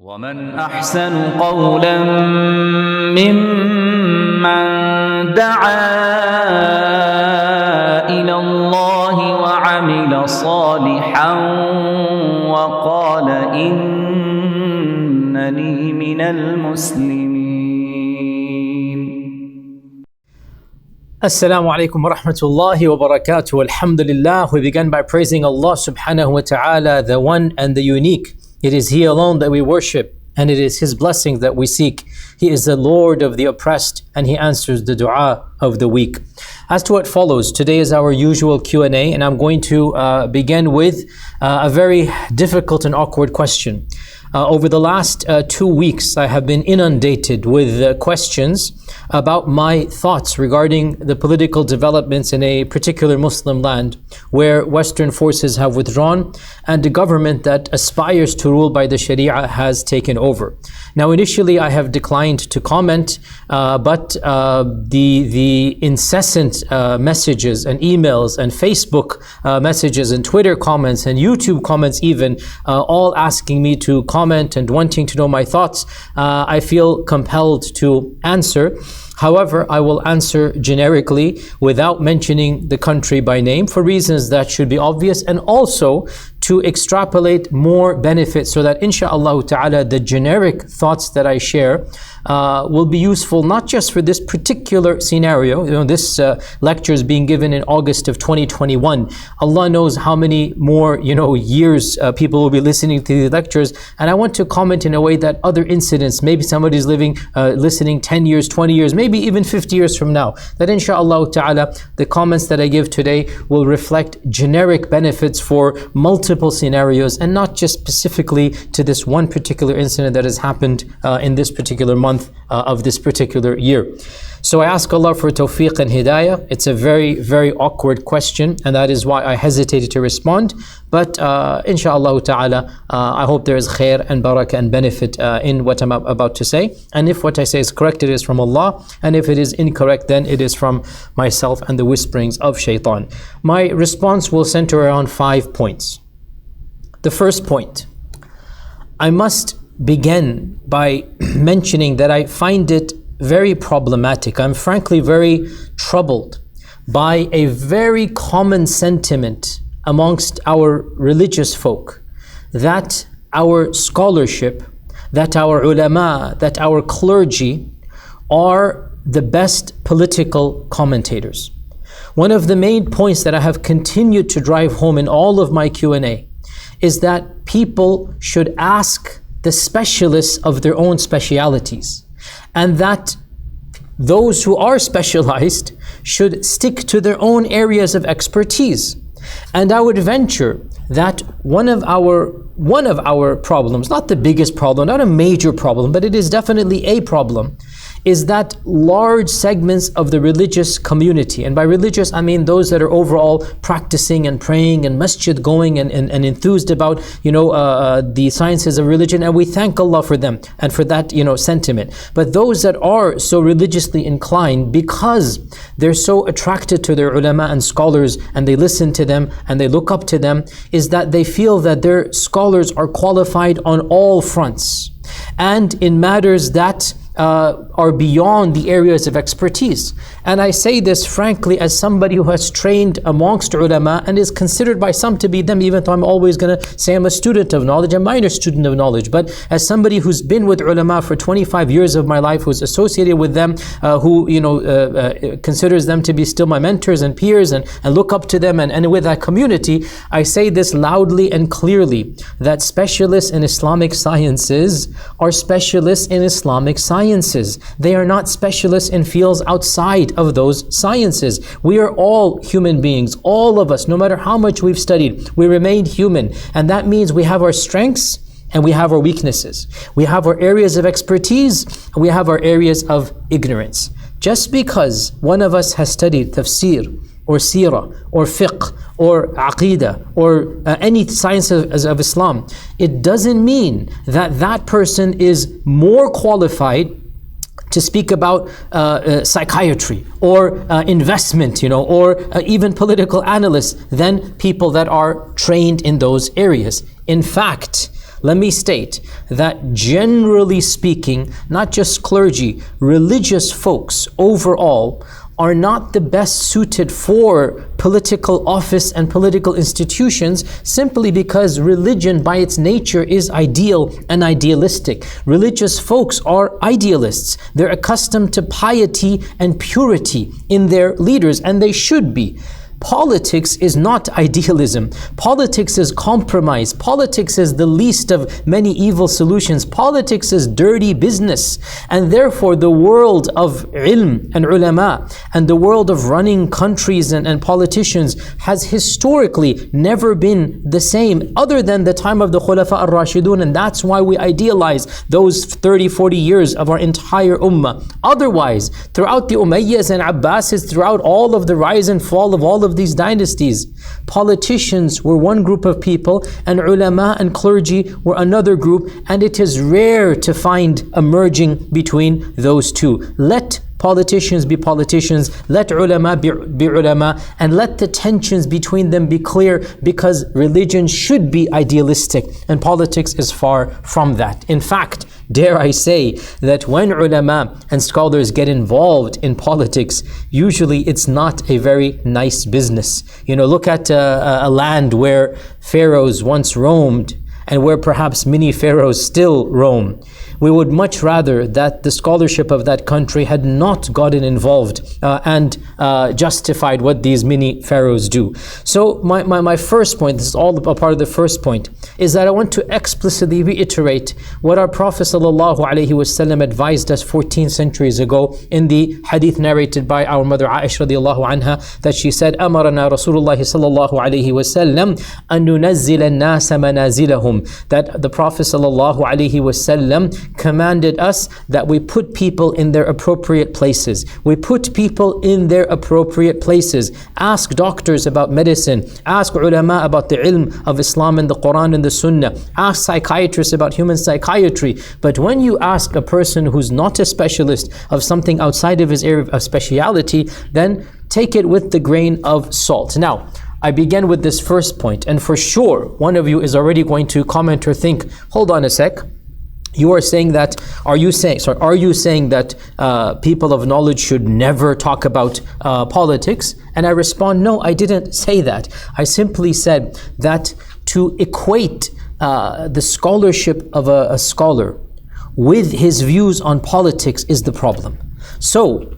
ومن أحسن قولا ممن دعا إلى الله وعمل صالحا وقال إنني من المسلمين. Assalamu alaikum wa rahmatullahi wa barakatuh. Alhamdulillah, we began by praising Allah subhanahu wa ta'ala, the one and the unique. It is He alone that we worship, and it is His blessings that we seek. He is the Lord of the oppressed, and He answers the dua of the weak. As to what follows, today is our usual Q&A, and I'm going to begin with a very difficult and awkward question. Over the last 2 weeks, I have been inundated with questions about my thoughts regarding the political developments in a particular Muslim land where Western forces have withdrawn and a government that aspires to rule by the Sharia has taken over. Now, initially, I have declined to comment, but the incessant messages and emails and Facebook messages and Twitter comments and YouTube comments even, all asking me to comment and wanting to know my thoughts, I feel compelled to answer. However, I will answer generically without mentioning the country by name for reasons that should be obvious, and also to extrapolate more benefits so that inshaAllah ta'ala the generic thoughts that I share will be useful not just for this particular scenario. This lecture is being given in August of 2021. Allah knows how many more years people will be listening to these lectures, and I want to comment in a way that other incidents, maybe somebody's listening 10 years, 20 years, maybe even 50 years from now, that inshaAllah ta'ala the comments that I give today will reflect generic benefits for multiple scenarios and not just specifically to this one particular incident that has happened in this particular month of this particular year. So I ask Allah for tawfiq and hidayah. It's a very, very awkward question, and that is why I hesitated to respond. But inshaAllah ta'ala, I hope there is khair and barakah and benefit in what I'm about to say. And if what I say is correct, it is from Allah. And if it is incorrect, then it is from myself and the whisperings of shaitan. My response will center around 5 points. The first point, I must begin by mentioning that I find it very problematic. I'm frankly very troubled by a very common sentiment amongst our religious folk that our scholarship, that our ulama, that our clergy are the best political commentators. One of the main points that I have continued to drive home in all of my Q&A is that people should ask the specialists of their own specialities, and that those who are specialized should stick to their own areas of expertise. And I would venture that one of our problems, not the biggest problem, not a major problem, but it is definitely a problem, is that large segments of the religious community, and by religious I mean those that are overall practicing and praying and masjid going and enthused about the sciences of religion, and we thank Allah for them and for that sentiment. But those that are so religiously inclined because they're so attracted to their ulama and scholars, and they listen to them and they look up to them, is that they feel that their scholars are qualified on all fronts and in matters that are beyond the areas of expertise. And I say this frankly as somebody who has trained amongst ulama and is considered by some to be them, even though I'm always going to say I'm a student of knowledge, a minor student of knowledge. But as somebody who's been with ulama for 25 years of my life, who's associated with them, who considers them to be still my mentors and peers and look up to them, and with that community, I say this loudly and clearly, that specialists in Islamic sciences are specialists in Islamic sciences. They are not specialists in fields outside of those sciences. We are all human beings, all of us, no matter how much we've studied, we remain human. And that means we have our strengths and we have our weaknesses. We have our areas of expertise and we have our areas of ignorance. Just because one of us has studied tafsir or seerah or fiqh or aqidah or any sciences of Islam, it doesn't mean that that person is more qualified to speak about psychiatry or investment, or even political analysts than people that are trained in those areas. In fact, let me state that generally speaking, not just clergy, religious folks overall are not the best suited for political office and political institutions, simply because religion by its nature is ideal and idealistic. Religious folks are idealists. They're accustomed to piety and purity in their leaders, and they should be. Politics is not idealism. Politics is compromise. Politics is the least of many evil solutions. Politics is dirty business. And therefore the world of ilm and ulama and the world of running countries and politicians has historically never been the same, other than the time of the Khulafa al-Rashidun, and that's why we idealize those 30-40 years of our entire ummah. Otherwise, throughout the Umayyads and Abbasids, throughout all of the rise and fall of all of these dynasties, politicians were one group of people and ulama and clergy were another group, and it is rare to find a merging between those two. Let politicians be politicians, let ulama be ulama, and let the tensions between them be clear, because religion should be idealistic and politics is far from that. In fact, dare I say that when ulama and scholars get involved in politics, usually it's not a very nice business. You know, look at a land where pharaohs once roamed and where perhaps many pharaohs still roam. We would much rather that the scholarship of that country had not gotten involved and justified what these many pharaohs do. So my first point, this is all a part of the first point, is that I want to explicitly reiterate what our Prophet ﷺ advised us 14 centuries ago in the hadith narrated by our mother Aisha radiallahu anha, that she said, أمرنا رسول الله صلى الله عليه وسلم أن ننزل الناس منازلهم, that the Prophet ﷺ commanded us that we put people in their appropriate places. We put people in their appropriate places. Ask doctors about medicine. Ask ulama about the ilm of Islam and the Quran and the Sunnah. Ask psychiatrists about human psychiatry. But when you ask a person who's not a specialist of something outside of his area of speciality, then take it with the grain of salt. Now, I begin with this first point, and for sure one of you is already going to comment or think, hold on a sec, you are saying that, are you saying that people of knowledge should never talk about politics? And I respond, no, I didn't say that. I simply said that to equate the scholarship of a scholar with his views on politics is the problem. So,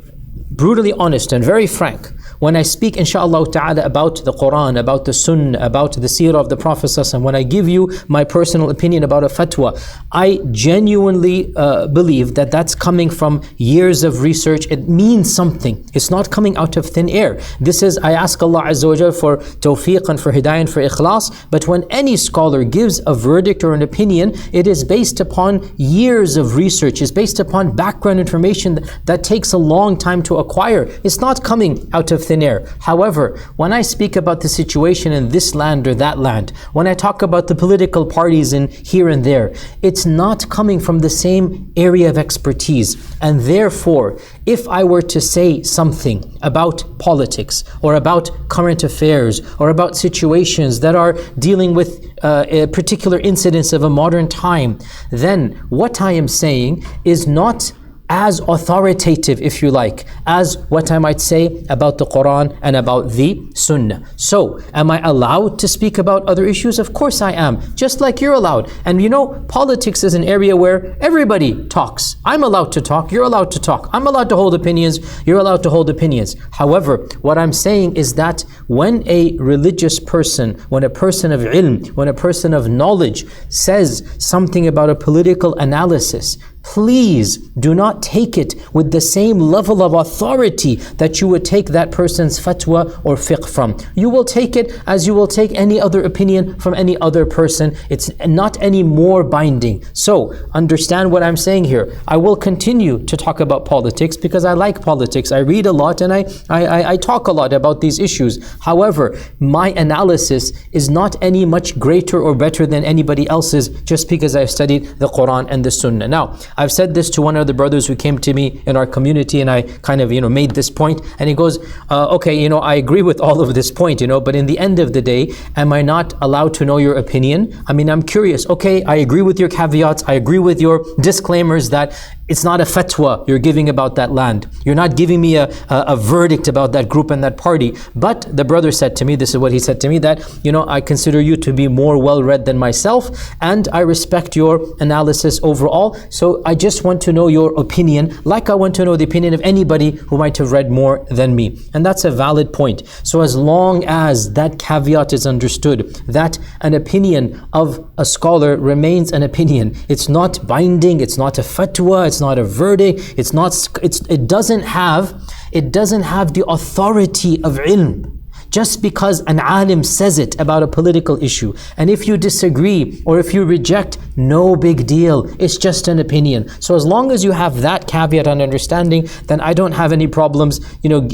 brutally honest and very frank, when I speak inshaAllah ta'ala about the Quran, about the Sunnah, about the Seerah of the Prophet ﷺ, when I give you my personal opinion about a fatwa, I genuinely believe that that's coming from years of research. It means something. It's not coming out of thin air. This is, I ask Allah Azza wa Jal for tawfiq and for hidayah and for ikhlas, but when any scholar gives a verdict or an opinion, it is based upon years of research. It's based upon background information that takes a long time to acquire. It's not coming out of thin air. However, when I speak about the situation in this land or that land, when I talk about the political parties in here and there, it's not coming from the same area of expertise. And therefore, if I were to say something about politics or about current affairs or about situations that are dealing with particular incidents of a modern time, then what I am saying is not as authoritative, if you like, as what I might say about the Quran and about the Sunnah. So, am I allowed to speak about other issues? Of course I am, just like you're allowed. And you know, politics is an area where everybody talks. I'm allowed to talk, you're allowed to talk. I'm allowed to hold opinions, you're allowed to hold opinions. However, what I'm saying is that when a religious person, when a person of ilm, when a person of knowledge says something about a political analysis, please do not take it with the same level of authority that you would take that person's fatwa or fiqh from. You will take it as you will take any other opinion from any other person. It's not any more binding. So, understand what I'm saying here. I will continue to talk about politics because I like politics. I read a lot and I talk a lot about these issues. However, my analysis is not any much greater or better than anybody else's just because I've studied the Quran and the Sunnah. Now, I've said this to one of the brothers who came to me in our community, and I kind of, made this point, and he goes, okay, I agree with all of this point, but in the end of the day, am I not allowed to know your opinion? I mean, I'm curious. Okay, I agree with your caveats, I agree with your disclaimers that it's not a fatwa you're giving about that land. You're not giving me a verdict about that group and that party. But the brother said to me, this is what he said to me, that, I consider you to be more well-read than myself, and I respect your analysis overall. So I just want to know your opinion, like I want to know the opinion of anybody who might have read more than me. And that's a valid point. So as long as that caveat is understood, that an opinion of a scholar remains an opinion. It's not binding, it's not a fatwa, it's not a verdict, it doesn't have the authority of ilm. Just because an alim says it about a political issue, and if you disagree or if you reject, no big deal, it's just an opinion. So as long as you have that caveat and understanding, then I don't have any problems,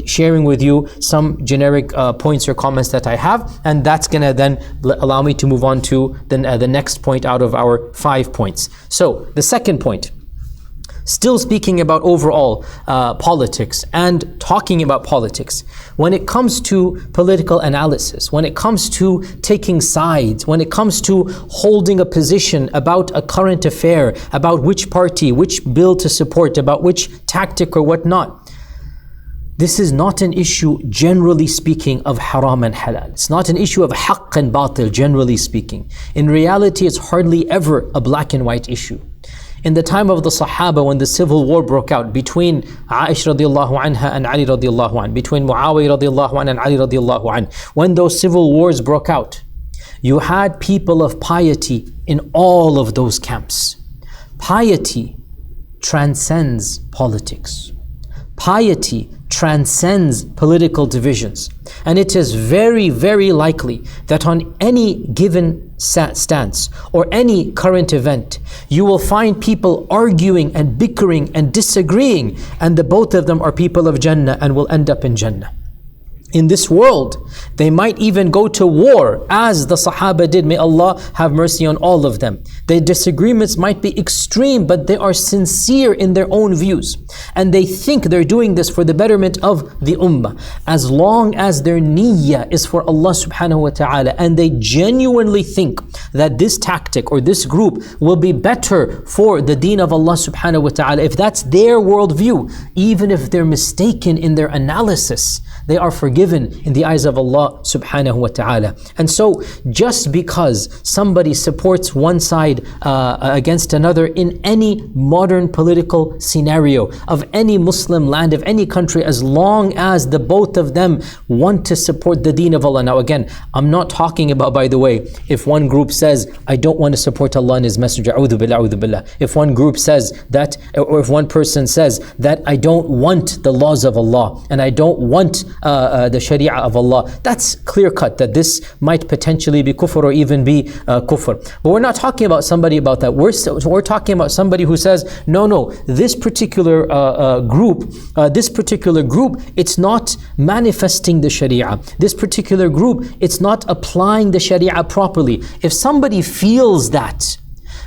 sharing with you some generic points or comments that I have, and that's gonna then allow me to move on to the next point out of our 5 points. So the second point, still speaking about overall politics and talking about politics. When it comes to political analysis, when it comes to taking sides, when it comes to holding a position about a current affair, about which party, which bill to support, about which tactic or whatnot, this is not an issue, generally speaking, of haram and halal. It's not an issue of haqq and batil, generally speaking. In reality, it's hardly ever a black and white issue. In the time of the Sahaba, when the civil war broke out between Aisha radiallahu anha and Ali radiallahu anhu, between Muawiyah radiallahu anhu and Ali radiallahu anhu, when those civil wars broke out, you had people of piety in all of those camps. Piety transcends politics. Piety transcends political divisions. And it is very, very likely that on any given stance or any current event, you will find people arguing and bickering and disagreeing, and the both of them are people of Jannah and will end up in Jannah. In this world, they might even go to war, as the Sahaba did. May Allah have mercy on all of them. Their disagreements might be extreme, but they are sincere in their own views. And they think they're doing this for the betterment of the ummah. As long as their niyyah is for Allah subhanahu wa ta'ala, and they genuinely think that this tactic or this group will be better for the deen of Allah subhanahu wa ta'ala, if that's their worldview, even if they're mistaken in their analysis, they are forgiven in the eyes of Allah subhanahu wa ta'ala. And so just because somebody supports one side against another in any modern political scenario of any Muslim land, of any country, as long as the both of them want to support the deen of Allah. Now again, I'm not talking about, by the way, if one group says, I don't want to support Allah and His Messenger, a'udhu billah, a'udhu billah. If one group says that, or if one person says that I don't want the laws of Allah and I don't want the Sharia of Allah, that's clear cut that this might potentially be kufr or even be kufr. But we're not talking about somebody about that. We're talking about somebody who says, no, this particular group, it's not manifesting the Sharia. This particular group, it's not applying the Sharia properly. If somebody feels that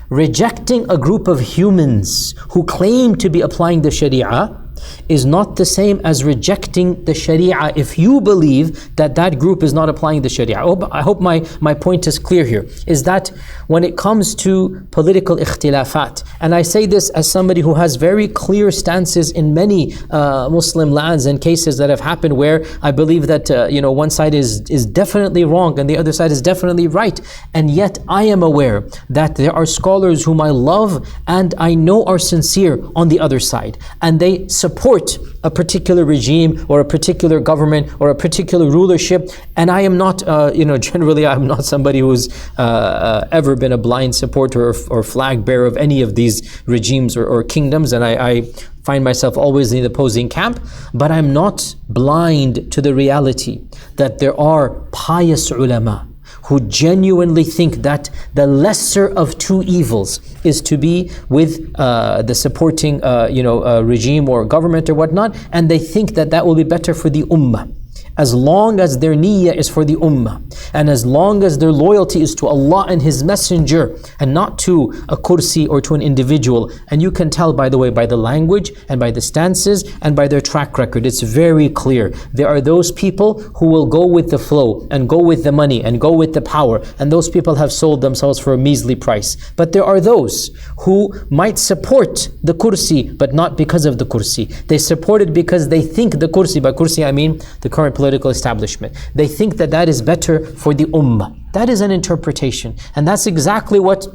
rejecting a group of humans who claim to be applying the Sharia is not the same as rejecting the Sharia if you believe that that group is not applying the Sharia. I hope my point is clear here, is that when it comes to political ikhtilafat, and I say this as somebody who has very clear stances in many Muslim lands and cases that have happened where I believe that one side is definitely wrong and the other side is definitely right, and yet I am aware that there are scholars whom I love and I know are sincere on the other side, and they support a particular regime or a particular government or a particular rulership, and I am not, generally I'm not somebody who's ever been a blind supporter or flag bearer of any of these regimes or kingdoms, and I find myself always in the opposing camp, but I'm not blind to the reality that there are pious ulama who genuinely think that the lesser of two evils is to be with the supporting regime or government or whatnot, and they think that that will be better for the ummah. as long as their niyyah is for the ummah, and as long as their loyalty is to Allah and His Messenger, and not to a kursi or to an individual. And you can tell, by the way, by the language and by the stances and by their track record. It's very clear. There are those people who will go with the flow and go with the money and go with the power, and those people have sold themselves for a measly price. But there are those who might support the kursi, but not because of the kursi. They support it because they think the kursi, by kursi I mean the current political establishment, they think that that is better for the ummah. That is an interpretation, and that's exactly what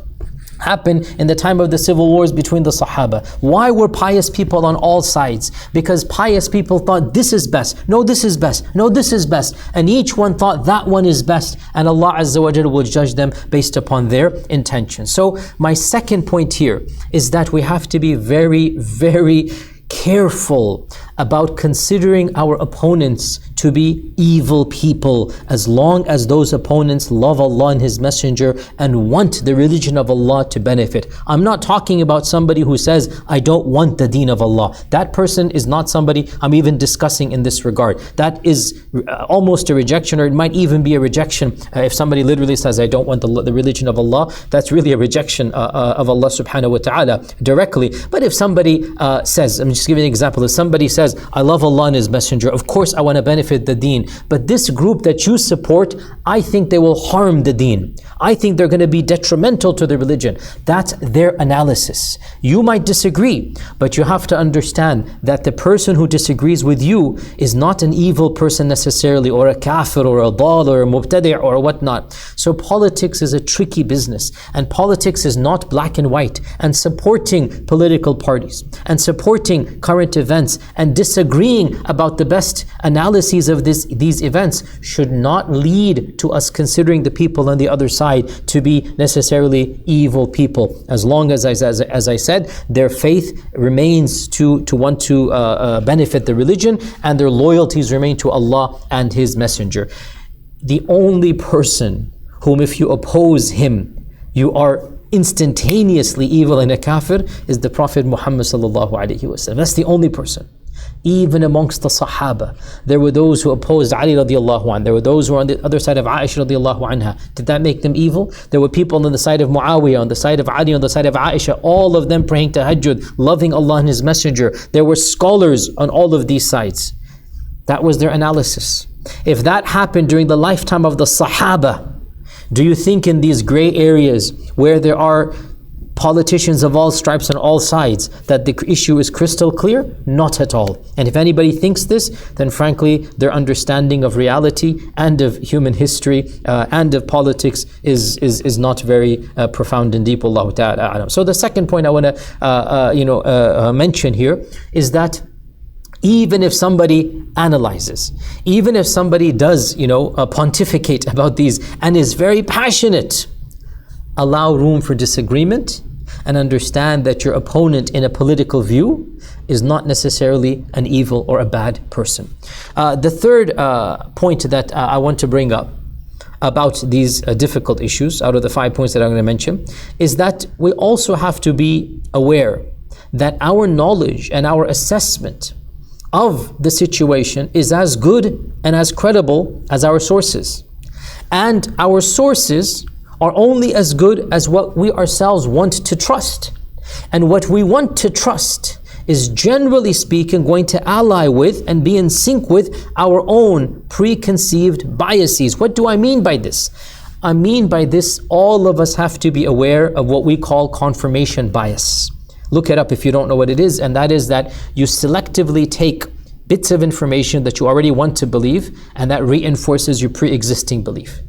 happened in the time of the civil wars between the Sahaba. Why were pious people on all sides? Because pious people thought this is best, no this is best, no this is best, and each one thought that one is best, and Allah Azza wa Jalla will judge them based upon their intentions. So my second point here is that we have to be very, very careful about considering our opponents to be evil people, as long as those opponents love Allah and His Messenger and want the religion of Allah to benefit. I'm not talking about somebody who says, I don't want the deen of Allah. That person is not somebody I'm even discussing in this regard. That is almost a rejection, or it might even be a rejection. If somebody literally says, I don't want the religion of Allah, that's really a rejection of Allah subhanahu wa ta'ala directly. But if somebody says, I'm just giving an example, if somebody says, I love Allah and His Messenger, of course I want to benefit the deen, but this group that you support, I think they will harm the deen. I think they're going to be detrimental to the religion. That's their analysis. You might disagree, but you have to understand that the person who disagrees with you is not an evil person necessarily, or a kafir, or a dal, or a mubtadi' or whatnot. So politics is a tricky business, and politics is not black and white, and supporting political parties and supporting current events and disagreeing about the best analyses of these events should not lead to us considering the people on the other side to be necessarily evil people, as long as I said, their faith remains to want to benefit the religion, and their loyalties remain to Allah and His Messenger. The only person whom, if you oppose him, you are instantaneously evil and a kafir, is the Prophet Muhammad sallallahu alaihi wasallam. That's the only person. Even amongst the Sahaba, there were those who opposed Ali radiallahu anhu. There were those who were on the other side of Aisha radiallahu anha. Did that make them evil? There were people on the side of Muawiyah, on the side of Ali, on the side of Aisha, all of them praying tahajjud, loving Allah and His Messenger. There were scholars on all of these sides. That was their analysis. If that happened during the lifetime of the Sahaba, do you think in these gray areas where there are politicians of all stripes on all sides that the issue is crystal clear? Not at all. And if anybody thinks this, then frankly their understanding of reality and of human history and of politics is not very profound and deep. Allahu ta'ala. So the second point I want to mention here is that even if somebody analyzes, even if somebody does pontificate about these and is very passionate, allow room for disagreement, and understand that your opponent in a political view is not necessarily an evil or a bad person. The third point that I want to bring up about these difficult issues, out of the 5 points that I'm going to mention, is that we also have to be aware that our knowledge and our assessment of the situation is as good and as credible as our sources. And our sources are only as good as what we ourselves want to trust. And what we want to trust is, generally speaking, going to ally with and be in sync with our own preconceived biases. What do I mean by this? I mean by this, all of us have to be aware of what we call confirmation bias. Look it up if you don't know what it is, and that is that you selectively take bits of information that you already want to believe, and that reinforces your pre-existing belief.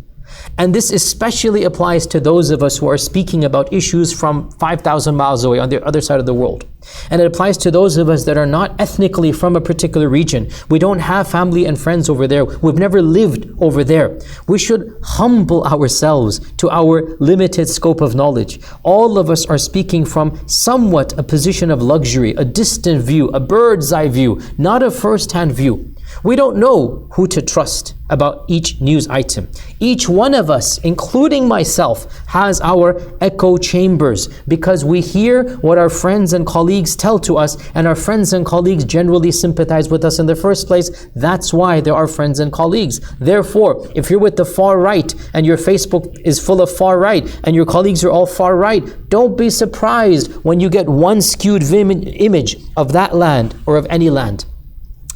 And this especially applies to those of us who are speaking about issues from 5,000 miles away on the other side of the world. And it applies to those of us that are not ethnically from a particular region. We don't have family and friends over there. We've never lived over there. We should humble ourselves to our limited scope of knowledge. All of us are speaking from somewhat a position of luxury, a distant view, a bird's eye view, not a first-hand view. We don't know who to trust about each news item. Each one of us, including myself, has our echo chambers because we hear what our friends and colleagues tell to us, and our friends and colleagues generally sympathize with us in the first place. That's why there are friends and colleagues. Therefore, if you're with the far right and your Facebook is full of far right and your colleagues are all far right, don't be surprised when you get one skewed image of that land or of any land.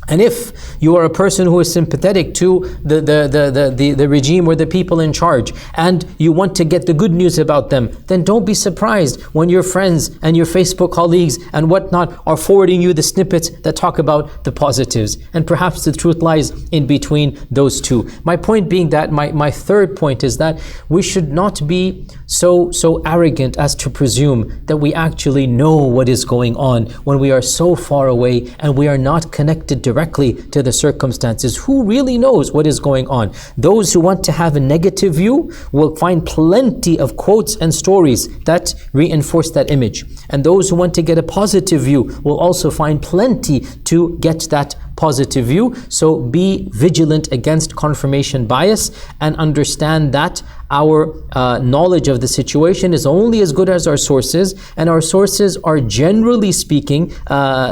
And if you are a person who is sympathetic to the regime or the people in charge, and you want to get the good news about them, then don't be surprised when your friends and your Facebook colleagues and whatnot are forwarding you the snippets that talk about the positives. And perhaps the truth lies in between those two. My point being that, my third point is that we should not be so arrogant as to presume that we actually know what is going on when we are so far away and we are not connected directly to the circumstances. Who really knows what is going on? Those who want to have a negative view will find plenty of quotes and stories that reinforce that image. And those who want to get a positive view will also find plenty to get that positive view. So be vigilant against confirmation bias and understand that our knowledge of the situation is only as good as our sources, and our sources are generally speaking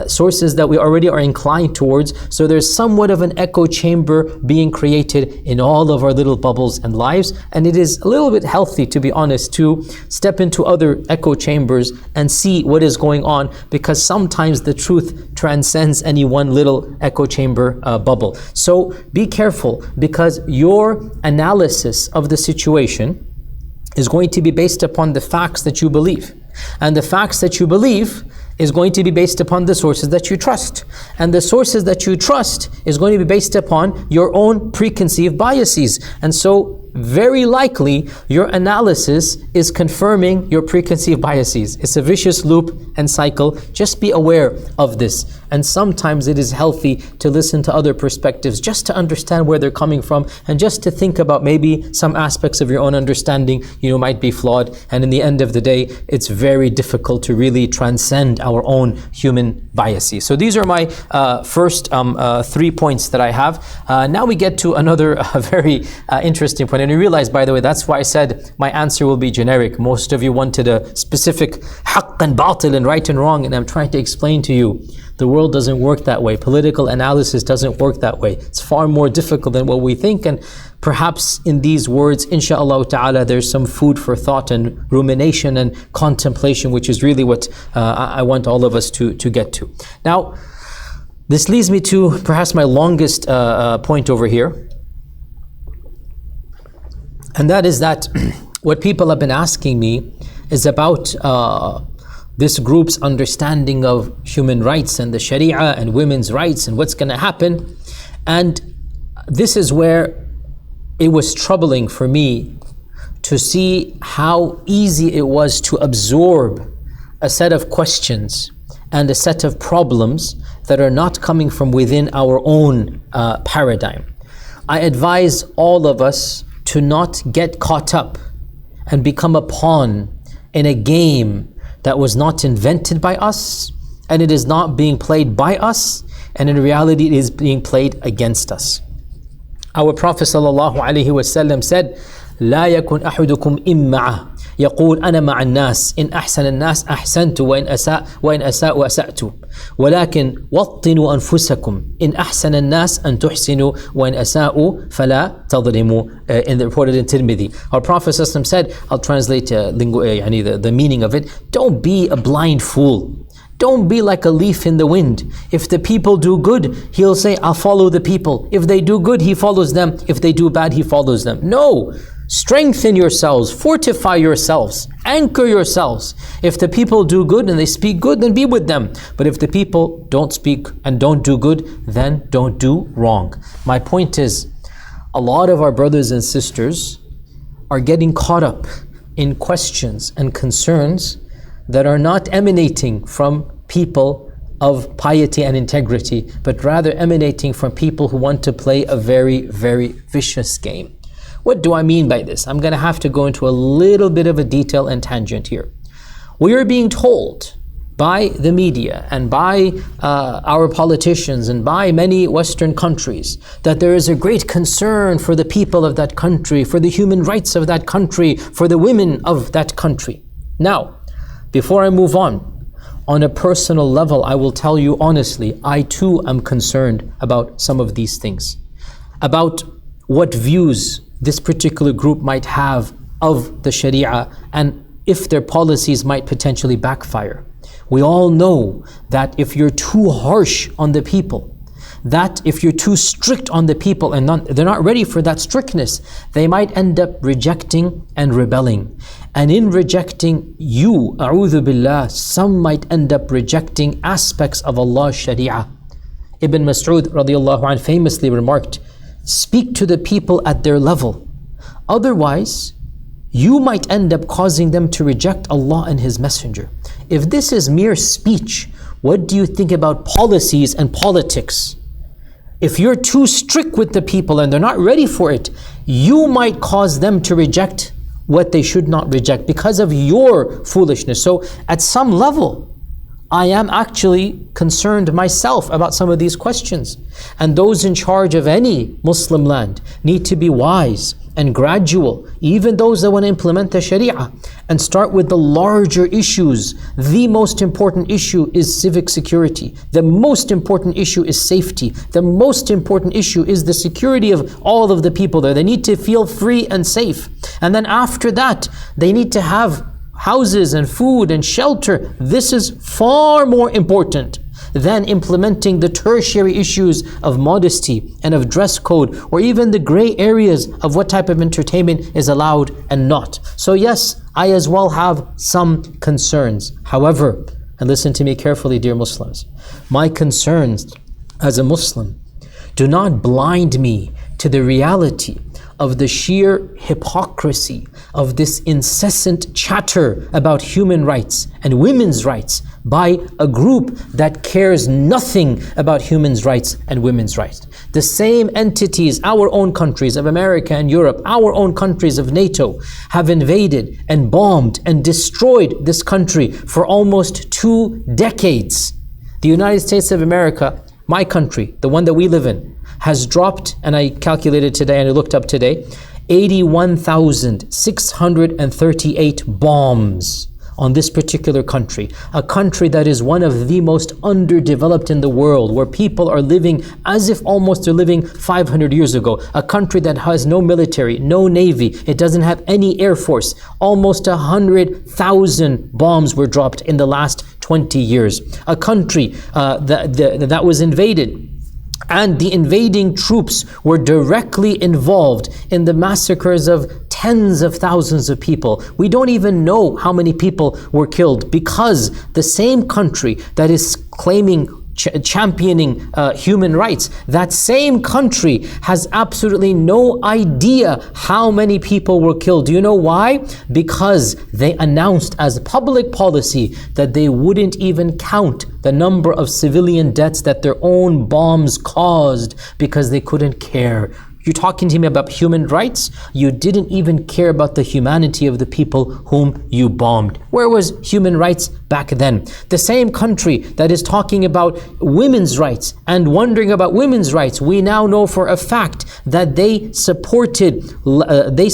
sources that we already are inclined towards. So there's somewhat of an echo chamber being created in all of our little bubbles and lives, and it is a little bit healthy, to be honest, to step into other echo chambers and see what is going on, because sometimes the truth transcends any one little echo chamber bubble. So be careful, because your analysis of the situation is going to be based upon the facts that you believe. And the facts that you believe is going to be based upon the sources that you trust. And the sources that you trust is going to be based upon your own preconceived biases. And so very likely your analysis is confirming your preconceived biases. It's a vicious loop and cycle. Just be aware of this. And sometimes it is healthy to listen to other perspectives just to understand where they're coming from, and just to think about maybe some aspects of your own understanding might be flawed. And in the end of the day, it's very difficult to really transcend our own human biases. So these are my first 3 points that I have. Now we get to another very interesting point. And you realize, by the way, that's why I said my answer will be generic. Most of you wanted a specific haqq and batil and right and wrong, and I'm trying to explain to you, the world doesn't work that way. Political analysis doesn't work that way. It's far more difficult than what we think, and perhaps in these words, inshaAllah ta'ala, there's some food for thought and rumination and contemplation, which is really what I want all of us to get to. Now, this leads me to perhaps my longest point over here. And that is that what people have been asking me is about this group's understanding of human rights and the Sharia and women's rights and what's going to happen. And this is where it was troubling for me to see how easy it was to absorb a set of questions and a set of problems that are not coming from within our own paradigm. I advise all of us to not get caught up and become a pawn in a game that was not invented by us, and it is not being played by us, and in reality it is being played against us. Our Prophet ﷺ said, لا يكن أحدكم إمعة يقول أنا مع الناس إن أحسن الناس أحسنت وإن أساءوا أسأت ولكن وطنوا أنفسكم إن أحسن الناس أن تحسنوا وإن أساءوا فلا تظلموا. Reported in Tirmidhi. Our Prophet ﷺ said, I'll translate the meaning of it, don't be a blind fool. Don't be like a leaf in the wind. If the people do good, he'll say, I'll follow the people. If they do good, he follows them. If they do bad, he follows them. No. Strengthen yourselves, fortify yourselves, anchor yourselves. If the people do good and they speak good, then be with them. But if the people don't speak and don't do good, then don't do wrong. My point is, a lot of our brothers and sisters are getting caught up in questions and concerns that are not emanating from people of piety and integrity, but rather emanating from people who want to play a very, very vicious game. What do I mean by this? I'm going to have to go into a little bit of a detail and tangent here. We are being told by the media and by our politicians and by many Western countries that there is a great concern for the people of that country, for the human rights of that country, for the women of that country. Now, before I move on a personal level, I will tell you honestly, I too am concerned about some of these things, about what views this particular group might have of the Sharia and if their policies might potentially backfire. We all know that if you're too harsh on the people, that if you're too strict on the people and they're not ready for that strictness, they might end up rejecting and rebelling. And in rejecting you, a'udhu billah, some might end up rejecting aspects of Allah's Sharia. Ibn Mas'ud radiallahu anh famously remarked, speak to the people at their level. Otherwise, you might end up causing them to reject Allah and His Messenger. If this is mere speech, what do you think about policies and politics? If you're too strict with the people and they're not ready for it, you might cause them to reject what they should not reject because of your foolishness. So at some level, I am actually concerned myself about some of these questions. And those in charge of any Muslim land need to be wise and gradual, even those that want to implement the Sharia, and start with the larger issues. The most important issue is civic security. The most important issue is safety. The most important issue is the security of all of the people there. They need to feel free and safe. And then after that, they need to have houses and food and shelter. This is far more important than implementing the tertiary issues of modesty and of dress code, or even the gray areas of what type of entertainment is allowed and not. So yes, I as well have some concerns. However, and listen to me carefully, dear Muslims, my concerns as a Muslim do not blind me to the reality of the sheer hypocrisy of this incessant chatter about human rights and women's rights by a group that cares nothing about human rights and women's rights. The same entities, our own countries of America and Europe, our own countries of NATO, have invaded and bombed and destroyed this country for almost 2 decades. The United States of America, my country, the one that we live in, has dropped, and I calculated today and I looked up today, 81,638 bombs on this particular country. A country that is one of the most underdeveloped in the world, where people are living as if almost they're living 500 years ago. A country that has no military, no navy, it doesn't have any air force. Almost 100,000 bombs were dropped in the last 20 years. A country that was invaded, and the invading troops were directly involved in the massacres of tens of thousands of people. We don't even know how many people were killed, because the same country that is championing human rights, that same country has absolutely no idea how many people were killed. Do you know why? Because they announced as public policy that they wouldn't even count the number of civilian deaths that their own bombs caused, because they couldn't care. You're talking to me about human rights? You didn't even care about the humanity of the people whom you bombed. Where was human rights back then? The same country that is talking about women's rights and wondering about women's rights, we now know for a fact that they supported the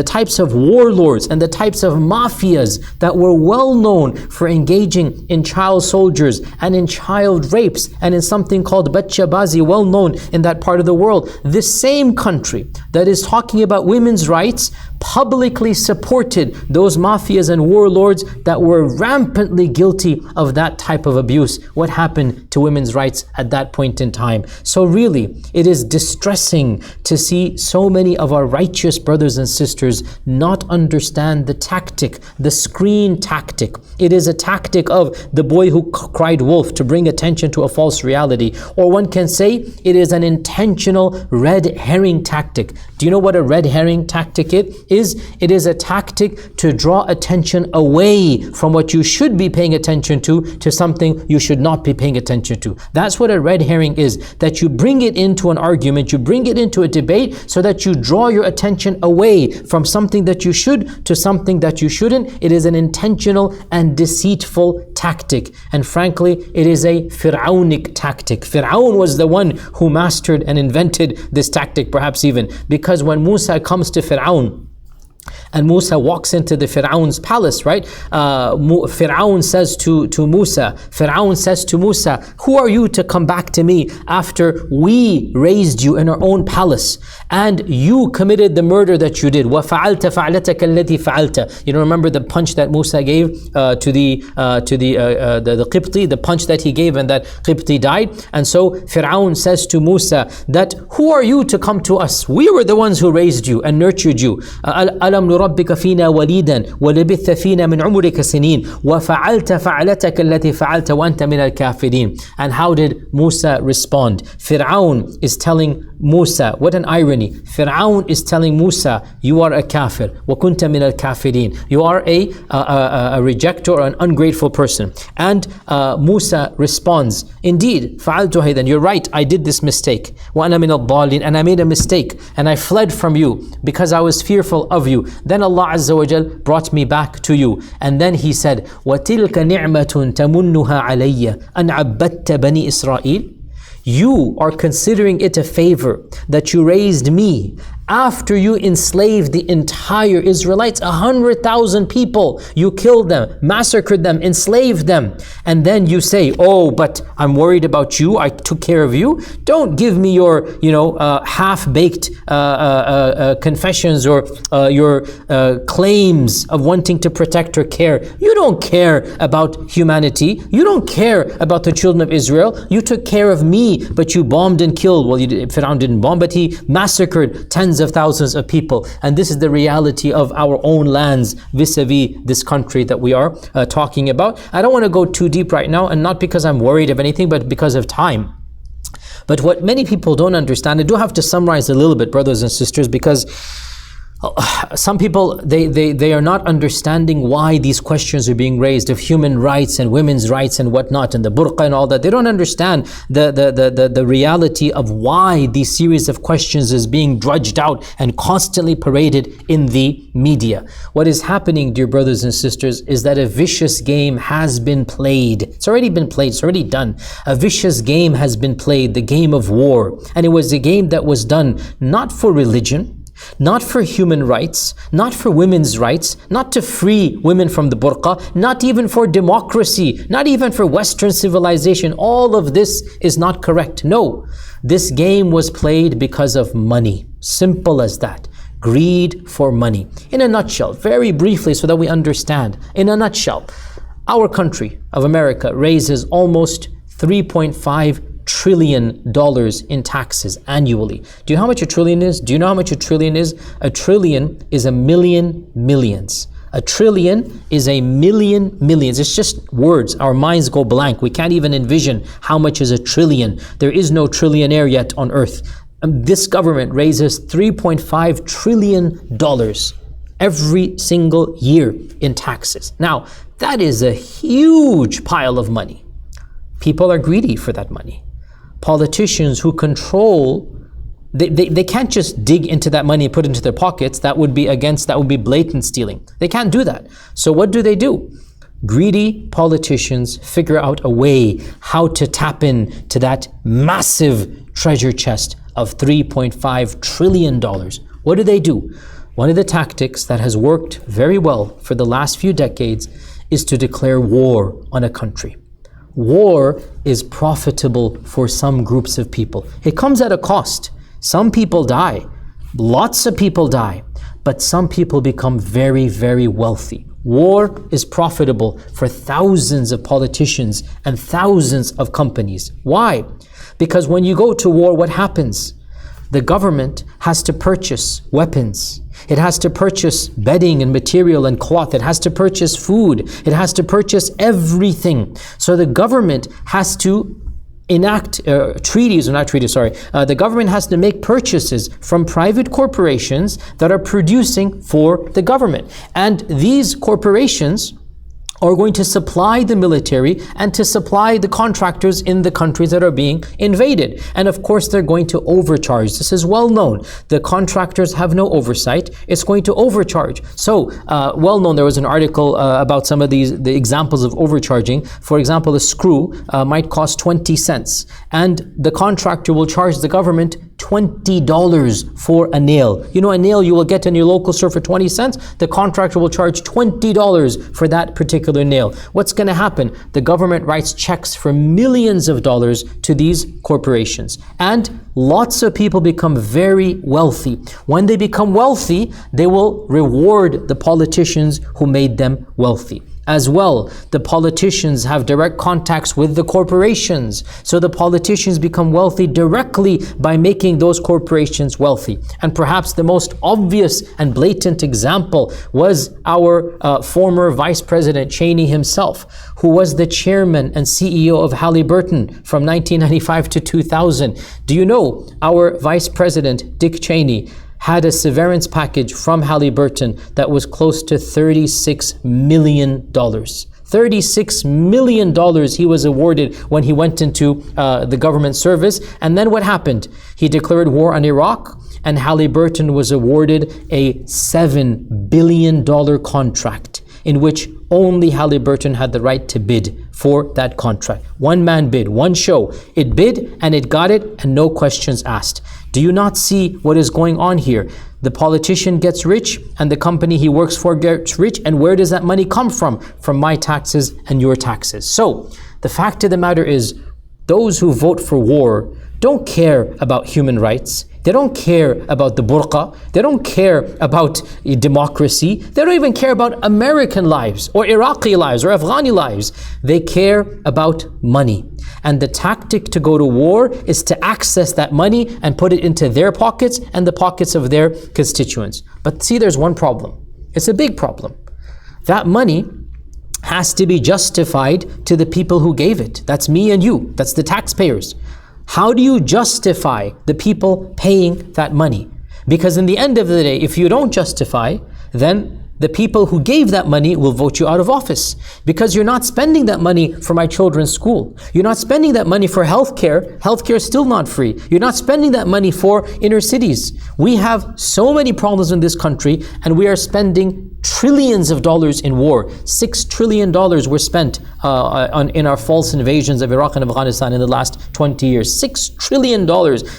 types of warlords and the types of mafias that were well known for engaging in child soldiers and in child rapes and in something called bachabazi, well known in that part of the world. This same country that is talking about women's rights publicly supported those mafias and warlords that were rampantly guilty of that type of abuse. What happened to women's rights at that point in time? So really, it is distressing to see so many of our righteous brothers and sisters not understand the tactic, the screen tactic. It is a tactic of the boy who cried wolf to bring attention to a false reality. Or one can say it is an intentional red herring tactic. Do you know what a red herring tactic is? it is a tactic to draw attention away from what you should be paying attention to something you should not be paying attention to. That's what a red herring is, that you bring it into an argument, you bring it into a debate so that you draw your attention away from something that you should to something that you shouldn't. It is an intentional and deceitful tactic. And frankly, it is a Fir'aunic tactic. Fir'aun was the one who mastered and invented this tactic, perhaps even, because when Musa comes to Fir'aun, and Musa walks into the Fir'aun's palace, right? Fir'aun says to Musa, who are you to come back to me after we raised you in our own palace and you committed the murder that you did? وَفَعَلْتَ فَعْلَتَكَ الَّتِي فَعَلْتَ. You know, remember the punch that Musa gave to the Qibti, the punch that he gave and that Qibti died. And so Fir'aun says to Musa that, who are you to come to us? We were the ones who raised you and nurtured you. أَلَمْ نُرَبِّكَ فِينَا وَلِيدًا وَلَبِثْتَ فِينَا مِنْ عُمُرِكَ سِنِينَ وَفَعَلْتَ فَعْلَتَكَ الَّتِي فَعَلْتَ وَأَنْتَ مِنَ الْكَافِرِينَ. And how did Musa respond? Fir'aun is telling Musa, what an irony. Fir'aun is telling Musa, you are a kafir. وَكُنْتَ مِنَ الْكَافِرِينَ. You are a rejecter or an ungrateful person. And Musa responds, indeed, فَعَلْتُ هَيْذًا. You're right, I did this mistake. وَأَنَا مِنَ الضَّالِينَ. And I made a mistake and I fled from you because I was fearful of you. Then Allah Azza wa Jal brought me back to you. And then He said, وَتِلْكَ نِعْمَةٌ تَمُنُّهَا عَلَيَّ أَنْ عَبَّدْتَ بَنِي إِسْرَائِيلَ. You are considering it a favor that you raised me after you enslaved the entire Israelites, 100,000 people. You killed them, massacred them, enslaved them. And then you say, oh, but I'm worried about you. I took care of you. Don't give me your, half-baked confessions or your claims of wanting to protect or care. You don't care about humanity. You don't care about the children of Israel. You took care of me, but you bombed and killed. Well, Fir'aun didn't bomb, but he massacred tens of thousands of people. And this is the reality of our own lands vis-a-vis this country that we are talking about. I don't want to go too deep right now, and not because I'm worried of anything, but because of time. But what many people don't understand, I do have to summarize a little bit, brothers and sisters, because some people, they are not understanding why these questions are being raised of human rights and women's rights and whatnot, and the burqa and all that. They don't understand the reality of why these series of questions is being drudged out and constantly paraded in the media. What is happening, dear brothers and sisters, is that a vicious game has been played. It's already been played, it's already done. A vicious game has been played, the game of war. And it was a game that was done not for religion, not for human rights, not for women's rights, not to free women from the burqa, not even for democracy, not even for Western civilization. All of this is not correct. No, this game was played because of money. Simple as that. Greed for money. In a nutshell, very briefly so that we understand. In a nutshell, our country of America raises almost $3.5 trillion in taxes annually. Do you know how much a trillion is? Do you know how much a trillion is? A trillion is a million millions. A trillion is a million millions. It's just words. Our minds go blank. We can't even envision how much is a trillion. There is no trillionaire yet on earth. This government raises $3.5 trillion every single year in taxes. Now, that is a huge pile of money. People are greedy for that money. Politicians who control, they can't just dig into that money and put it into their pockets. That would be blatant stealing. They can't do that. So what do? Greedy politicians figure out a way how to tap into that massive treasure chest of $3.5 trillion. What do? One of the tactics that has worked very well for the last few decades is to declare war on a country. War is profitable for some groups of people. It comes at a cost. Some people die. Lots of people die. But some people become very, very wealthy. War is profitable for thousands of politicians and thousands of companies. Why? Because when you go to war, what happens? The government has to purchase weapons. It has to purchase bedding and material and cloth. It has to purchase food. It has to purchase everything. So the government has to enact treaties, or not treaties, sorry, the government has to make purchases from private corporations that are producing for the government. And these corporations are going to supply the military and to supply the contractors in the countries that are being invaded. And of course, they're going to overcharge. This is well known. The contractors have no oversight. It's going to overcharge. So, well known, there was an article about some of the examples of overcharging. For example, a screw might cost 20 cents, and the contractor will charge the government $20 for a nail. You know, a nail you will get in your local store for 20 cents, the contractor will charge $20 for that particular nail. What's going to happen? The government writes checks for millions of dollars to these corporations. And lots of people become very wealthy. When they become wealthy, they will reward the politicians who made them wealthy. As well, the politicians have direct contacts with the corporations. So the politicians become wealthy directly by making those corporations wealthy. And perhaps the most obvious and blatant example was our former Vice President Cheney himself, who was the chairman and CEO of Halliburton from 1995 to 2000. Do you know our Vice President, Dick Cheney, had a severance package from Halliburton that was close to $36 million. $36 million he was awarded when he went into the government service. And then what happened? He declared war on Iraq, and Halliburton was awarded a $7 billion contract in which only Halliburton had the right to bid for that contract. One man bid, one show. It bid and it got it, and no questions asked. Do you not see what is going on here? The politician gets rich and the company he works for gets rich, and where does that money come from? From my taxes and your taxes. So the fact of the matter is, those who vote for war don't care about human rights. They don't care about the burqa. They don't care about democracy. They don't even care about American lives or Iraqi lives or Afghani lives. They care about money. And the tactic to go to war is to access that money and put it into their pockets and the pockets of their constituents. But see, there's one problem. It's a big problem. That money has to be justified to the people who gave it. That's me and you. That's the taxpayers. How do you justify the people paying that money? Because in the end of the day, if you don't justify, then the people who gave that money will vote you out of office, because you're not spending that money for my children's school. You're not spending that money for healthcare. Healthcare is still not free. You're not spending that money for inner cities. We have so many problems in this country, and we are spending trillions of dollars in war. $6 trillion were spent in our false invasions of Iraq and Afghanistan in the last 20 years. $6 trillion.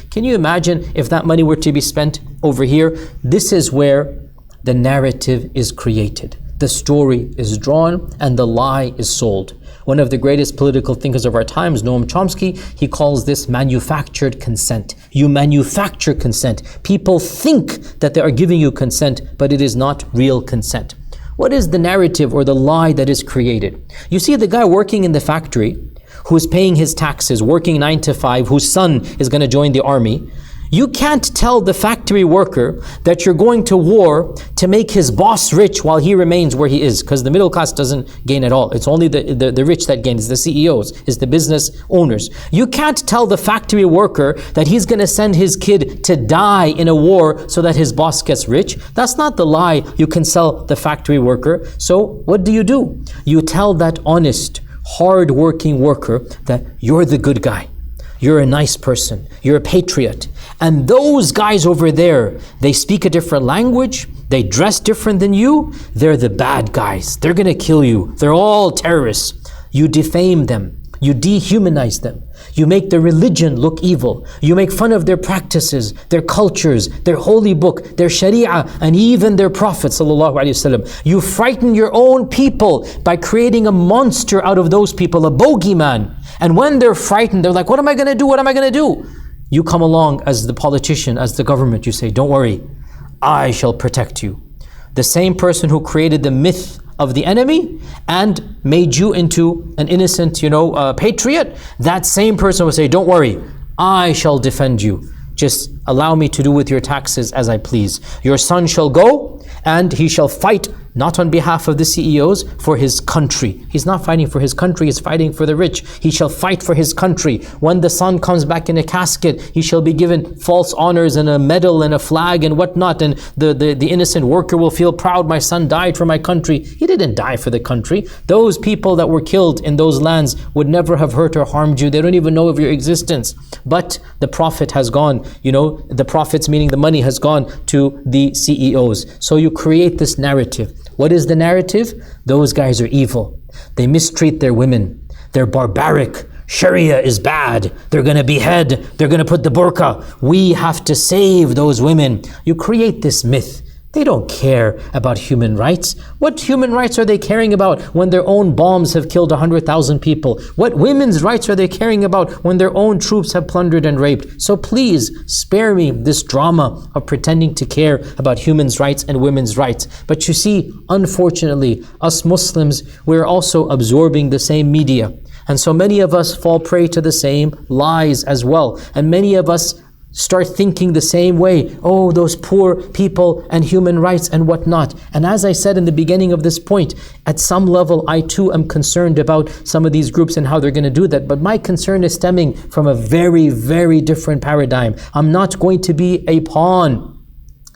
Can you imagine if that money were to be spent over here? This is where the narrative is created. The story is drawn and the lie is sold. One of the greatest political thinkers of our times, Noam Chomsky, he calls this manufactured consent. You manufacture consent. People think that they are giving you consent, but it is not real consent. What is the narrative or the lie that is created? You see the guy working in the factory, who's paying his taxes, working 9 to 5, whose son is going to join the army. You can't tell the factory worker that you're going to war to make his boss rich while he remains where he is, because the middle class doesn't gain at all. It's only the rich that gain. It's the CEOs, it's the business owners. You can't tell the factory worker that he's going to send his kid to die in a war so that his boss gets rich. That's not the lie you can sell the factory worker. So what do? You tell that honest, hard-working worker that you're the good guy. You're a nice person. You're a patriot. And those guys over there, they speak a different language. They dress different than you. They're the bad guys. They're going to kill you. They're all terrorists. You defame them. You dehumanize them. You make their religion look evil. You make fun of their practices, their cultures, their holy book, their sharia, and even their prophet ﷺ. You frighten your own people by creating a monster out of those people, a bogeyman. And when they're frightened, they're like, what am I going to do? What am I going to do? You come along as the politician, as the government, you say, don't worry, I shall protect you. The same person who created the myth of the enemy and made you into an innocent, patriot, that same person will say, don't worry, I shall defend you. Just allow me to do with your taxes as I please. Your son shall go and he shall fight not on behalf of the CEOs, for his country. He's not fighting for his country, he's fighting for the rich. He shall fight for his country. When the son comes back in a casket, he shall be given false honors and a medal and a flag and whatnot, and the innocent worker will feel proud, my son died for my country. He didn't die for the country. Those people that were killed in those lands would never have hurt or harmed you. They don't even know of your existence. But the profit has gone, the profits, meaning the money, has gone to the CEOs. So you create this narrative. What is the narrative? Those guys are evil. They mistreat their women. They're barbaric. Sharia is bad. They're going to behead. They're going to put the burqa. We have to save those women. You create this myth. They don't care about human rights. What human rights are they caring about when their own bombs have killed 100,000 people? What women's rights are they caring about when their own troops have plundered and raped? So please spare me this drama of pretending to care about human rights and women's rights. But you see, unfortunately, us Muslims, we're also absorbing the same media. And so many of us fall prey to the same lies as well. And many of us start thinking the same way. Oh, those poor people and human rights and whatnot. And as I said in the beginning of this point, at some level, I too am concerned about some of these groups and how they're going to do that. But my concern is stemming from a very, very different paradigm. I'm not going to be a pawn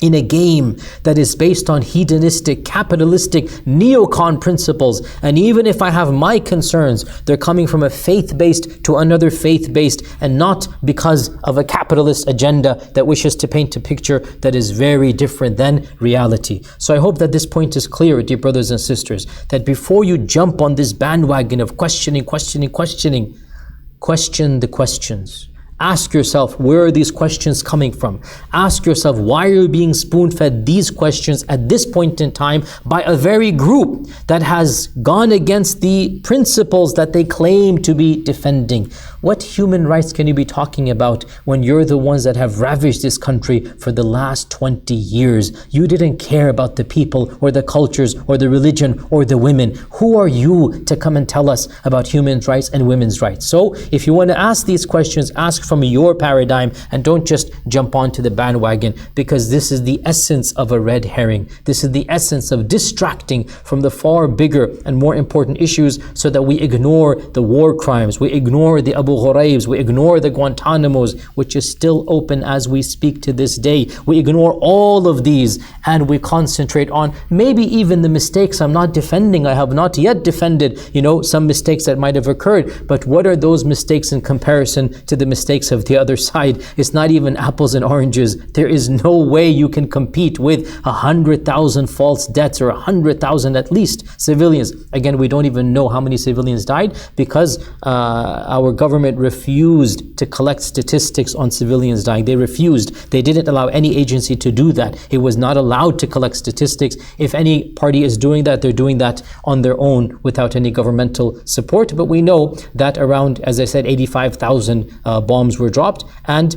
in a game that is based on hedonistic, capitalistic, neocon principles. And even if I have my concerns, they're coming from a faith-based to another faith-based, and not because of a capitalist agenda that wishes to paint a picture that is very different than reality. So I hope that this point is clear, dear brothers and sisters, that before you jump on this bandwagon of questioning, question the questions. Ask yourself, where are these questions coming from? Ask yourself, why are you being spoon-fed these questions at this point in time by a very group that has gone against the principles that they claim to be defending? What human rights can you be talking about when you're the ones that have ravaged this country for the last 20 years? You didn't care about the people or the cultures or the religion or the women. Who are you to come and tell us about human rights and women's rights? So if you want to ask these questions, ask from your paradigm and don't just jump onto the bandwagon, because this is the essence of a red herring. This is the essence of distracting from the far bigger and more important issues, so that we ignore the war crimes, we ignore the Abu Ghuraibs, we ignore the Guantanamos, which is still open as we speak to this day. We ignore all of these and we concentrate on maybe even the mistakes. I'm not defending, I have not yet defended, some mistakes that might have occurred, but what are those mistakes in comparison to the mistakes of the other side? It's not even apples and oranges. There is no way you can compete with 100,000 false deaths, or 100,000 at least civilians. Again, we don't even know how many civilians died, because our government refused to collect statistics on civilians dying. They refused. They didn't allow any agency to do that. It was not allowed to collect statistics. If any party is doing that, they're doing that on their own without any governmental support. But we know that around, as I said, 85,000 bombs were dropped, and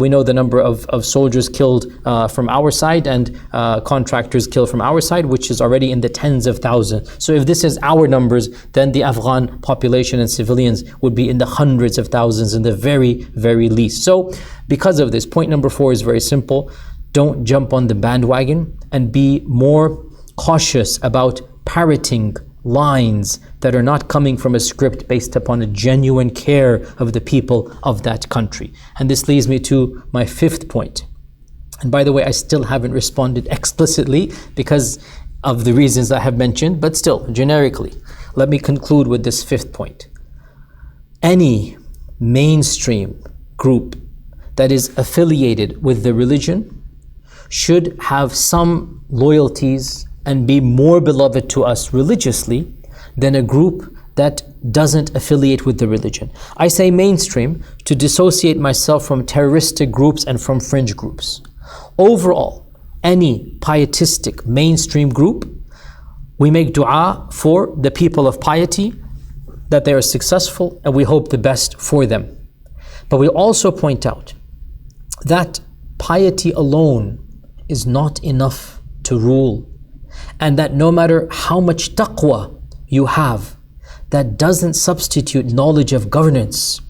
we know the number of soldiers killed from our side and contractors killed from our side, which is already in the tens of thousands. So if this is our numbers, then the Afghan population and civilians would be in the hundreds of thousands in the very, very least. So because of this, point number 4 is very simple. Don't jump on the bandwagon, and be more cautious about parroting lines that are not coming from a script based upon a genuine care of the people of that country. And this leads me to my 5th point. And by the way, I still haven't responded explicitly because of the reasons I have mentioned, but still, generically, let me conclude with this 5th point. Any mainstream group that is affiliated with the religion should have some loyalties and be more beloved to us religiously than a group that doesn't affiliate with the religion. I say mainstream to dissociate myself from terroristic groups and from fringe groups. Overall, any pietistic mainstream group, we make dua for the people of piety, that they are successful, and we hope the best for them. But we also point out that piety alone is not enough to rule, and that no matter how much taqwa you have, that doesn't substitute knowledge of governance,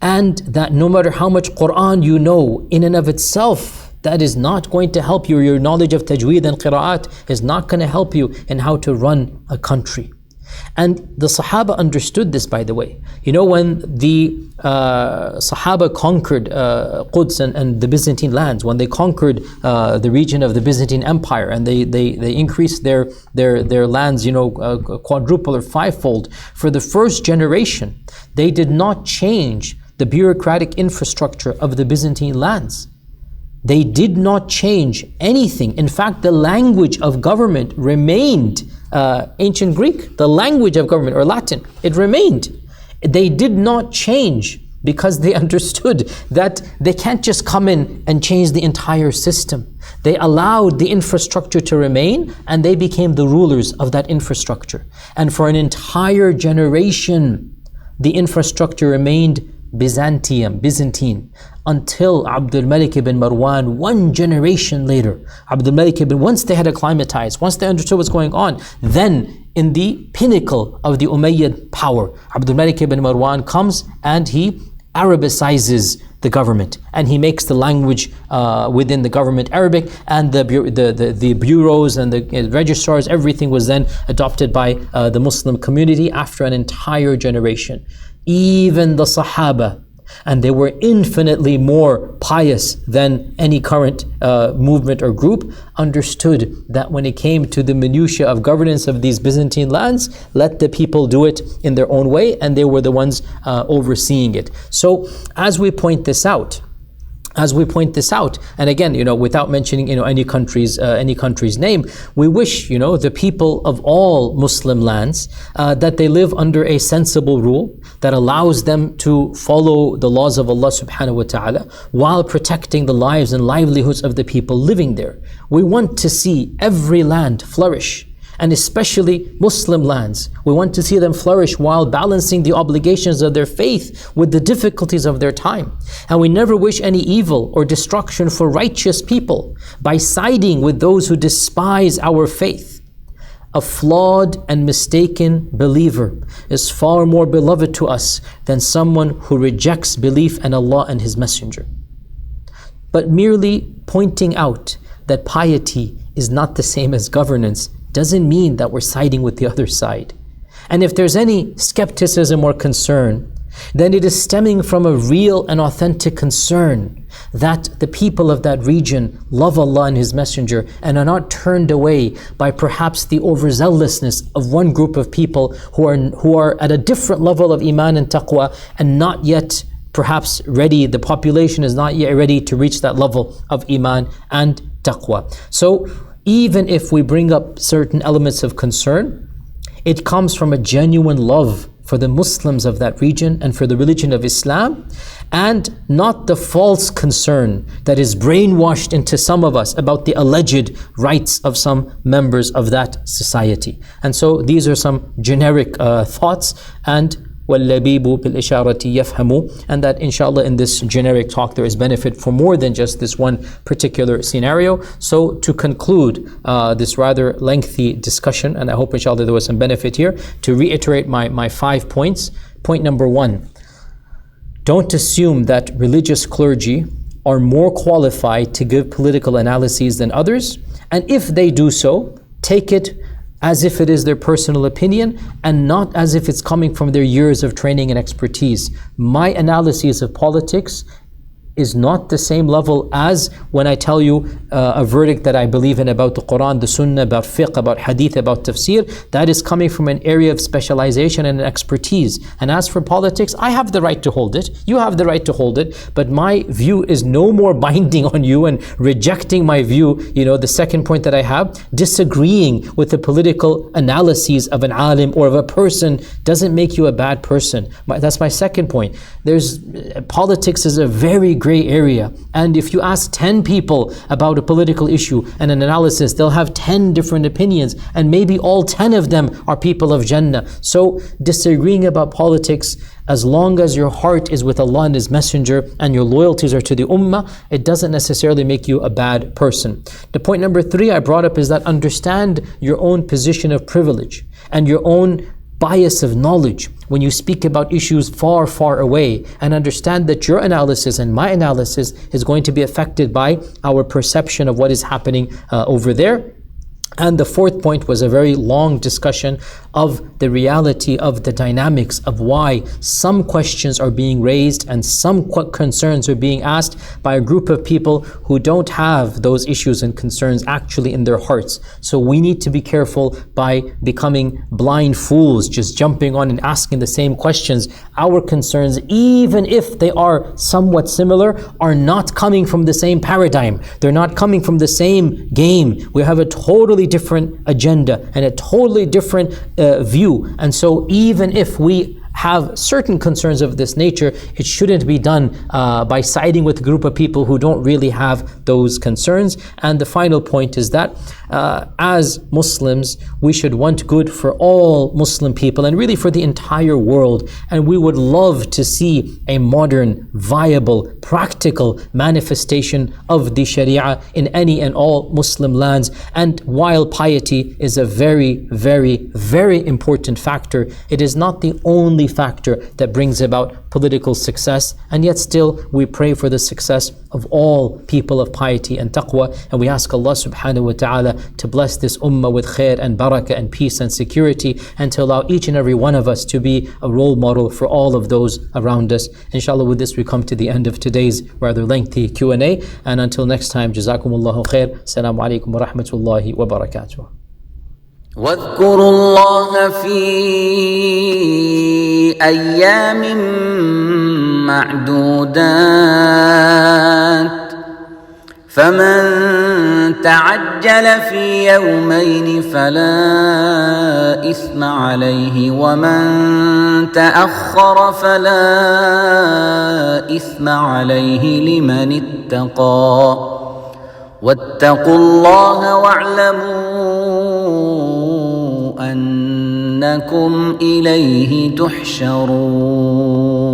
and that no matter how much Quran you know in and of itself, That is not going to help you. Your knowledge of tajweed and qira'at is not going to help you in how to run a country. And the Sahaba understood this, by the way. You know, when the Sahaba conquered Quds and the Byzantine lands, when they conquered the region of the Byzantine Empire, and they increased their lands, you know, quadruple or fivefold, for the first generation, they did not change the bureaucratic infrastructure of the Byzantine lands. They did not change anything. In fact, the language of government remained ancient Greek. The language of government, or Latin, it remained. They did not change because they understood that they can't just come in and change the entire system. They allowed the infrastructure to remain, and they became the rulers of that infrastructure. And for an entire generation, the infrastructure remained Byzantine, until Abdul Malik ibn Marwan, one generation later. Abdul Malik ibn, once they had acclimatized, once they understood what's going on, then in the pinnacle of the Umayyad power, Abdul Malik ibn Marwan comes and he Arabicizes the government, and he makes the language within the government Arabic, and the bureaus and the registrars, everything was then adopted by the Muslim community after an entire generation. Even the Sahaba, and they were infinitely more pious than any current movement or group, understood that when it came to the minutiae of governance of these Byzantine lands, let the people do it in their own way, and they were the ones overseeing it. So as we point this out, and again, you know, without mentioning, you know, any country's name, we wish, you know, the people of all Muslim lands that they live under a sensible rule that allows them to follow the laws of Allah subhanahu wa ta'ala while protecting the lives and livelihoods of the people living there. We want to see every land flourish, and especially Muslim lands. We want to see them flourish while balancing the obligations of their faith with the difficulties of their time. And we never wish any evil or destruction for righteous people by siding with those who despise our faith. A flawed and mistaken believer is far more beloved to us than someone who rejects belief in Allah and His Messenger. But merely pointing out that piety is not the same as governance doesn't mean that we're siding with the other side. And if there's any skepticism or concern, then it is stemming from a real and authentic concern that the people of that region love Allah and His Messenger and are not turned away by perhaps the overzealousness of one group of people who are at a different level of iman and taqwa and not yet perhaps ready. The population is not yet ready to reach that level of iman and taqwa. So even if we bring up certain elements of concern, it comes from a genuine love for the Muslims of that region and for the religion of Islam, and not the false concern that is brainwashed into some of us about the alleged rights of some members of that society. And so these are some generic thoughts, and وَاللَّبِيبُ بِالْإِشَارَةِ يَفْهَمُ, and that inshallah in this generic talk there is benefit for more than just this one particular scenario. So to conclude this rather lengthy discussion, and I hope inshallah there was some benefit here, to reiterate my 5 points. Point number 1, don't assume that religious clergy are more qualified to give political analyses than others, and if they do so, take it as if it is their personal opinion and not as if it's coming from their years of training and expertise. My analysis of politics is not the same level as when I tell you a verdict that I believe in about the Quran, the Sunnah, about fiqh, about hadith, about tafsir. That is coming from an area of specialization and expertise. And as for politics, I have the right to hold it. You have the right to hold it. But my view is no more binding on you, and rejecting my view, you know, the second point that I have, disagreeing with the political analyses of an alim or of a person doesn't make you a bad person. That's my second point. Politics is a very gray area, and if you ask 10 people about a political issue and an analysis, they'll have 10 different opinions, and maybe all 10 of them are people of Jannah. So disagreeing about politics, as long as your heart is with Allah and His Messenger and your loyalties are to the Ummah, it doesn't necessarily make you a bad person. The point number 3 I brought up is that understand your own position of privilege and your own bias of knowledge when you speak about issues far, far away, and understand that your analysis and my analysis is going to be affected by our perception of what is happening over there. And the fourth point was a very long discussion of the reality of the dynamics of why some questions are being raised and some concerns are being asked by a group of people who don't have those issues and concerns actually in their hearts. So we need to be careful by becoming blind fools, just jumping on and asking the same questions. Our concerns, even if they are somewhat similar, are not coming from the same paradigm. They're not coming from the same game. We have a totally different agenda and a totally different view. And so even if we have certain concerns of this nature, it shouldn't be done by siding with a group of people who don't really have those concerns. And the final point is that as Muslims, we should want good for all Muslim people and really for the entire world. And we would love to see a modern, viable, practical manifestation of the Sharia in any and all Muslim lands. And while piety is a very, very, very important factor, it is not the only factor that brings about political success. And yet still we pray for the success of all people of piety and taqwa, and we ask Allah subhanahu wa ta'ala to bless this ummah with khair and barakah and peace and security, and to allow each and every one of us to be a role model for all of those around us. Inshallah, with this we come to the end of today's rather lengthy Q&A, and until next time, jazakumullahu khair. Assalamu alaikum wa rahmatullahi wa barakatuh. واذكروا الله في أيام معدودات فمن تعجل في يومين فلا إثم عليه ومن تأخر فلا إثم عليه لمن اتقى واتقوا الله واعلموا أنكم إليه تحشرون.